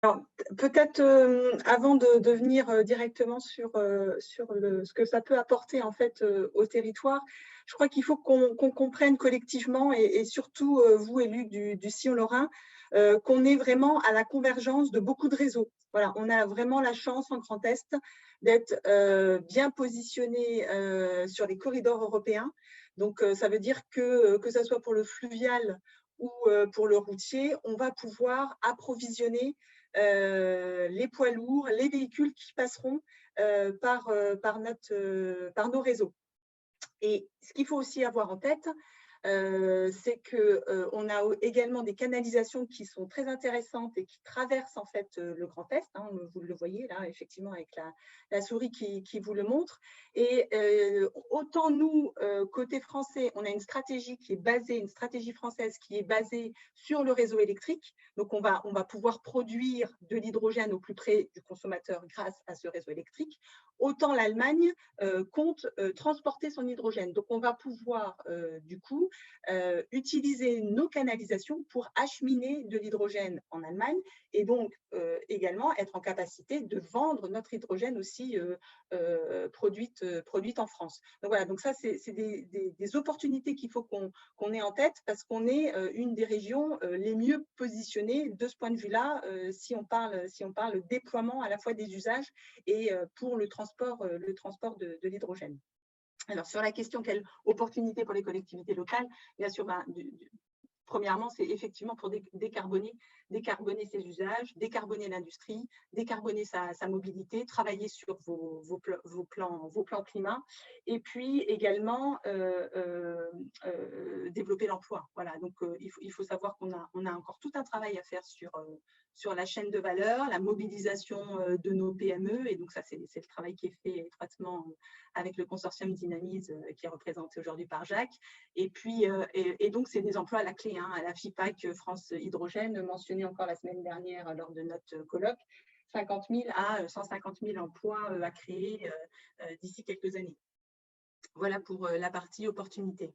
Alors, peut-être avant de venir directement sur ce que ça peut apporter en fait au territoire, je crois qu'il faut qu'on comprenne collectivement et surtout vous élus du Sillon Lorrain, qu'on est vraiment à la convergence de beaucoup de réseaux. Voilà, on a vraiment la chance en Grand Est d'être bien positionné sur les corridors européens. Donc ça veut dire que ça soit pour le fluvial ou pour le routier, on va pouvoir approvisionner les poids lourds, les véhicules qui passeront par nos réseaux. Et ce qu'il faut aussi avoir en tête, c'est qu'on a également des canalisations qui sont très intéressantes et qui traversent en fait le Grand Est. Hein, vous le voyez là, effectivement, avec la souris qui vous le montre. Et autant nous, côté français, on a une stratégie qui est basée, une stratégie française qui est basée sur le réseau électrique. Donc, on va pouvoir produire de l'hydrogène au plus près du consommateur grâce à ce réseau électrique. Autant l'Allemagne compte transporter son hydrogène. Donc, on va pouvoir, du coup, utiliser nos canalisations pour acheminer de l'hydrogène en Allemagne et donc également être en capacité de vendre notre hydrogène aussi produite en France. Donc voilà, donc ça c'est des opportunités qu'il faut qu'on ait en tête parce qu'on est une des régions les mieux positionnées de ce point de vue-là si on parle déploiement à la fois des usages et pour le transport de l'hydrogène. Alors, sur la question, quelle opportunité pour les collectivités locales, bien sûr, premièrement, c'est effectivement pour décarboner ses usages, décarboner l'industrie, décarboner sa mobilité, travailler sur vos plans climat, et puis également développer l'emploi. Voilà, donc il faut savoir qu'on a encore tout un travail à faire sur la chaîne de valeur, la mobilisation de nos PME, et donc ça, c'est le travail qui est fait étroitement avec le consortium Dynamise qui est représenté aujourd'hui par Jacques. Et puis, et donc, c'est des emplois à la clé, hein, à la FIPAC France Hydrogène, mentionné encore la semaine dernière lors de notre colloque, 50 000 à 150 000 emplois à créer d'ici quelques années. Voilà pour la partie opportunité.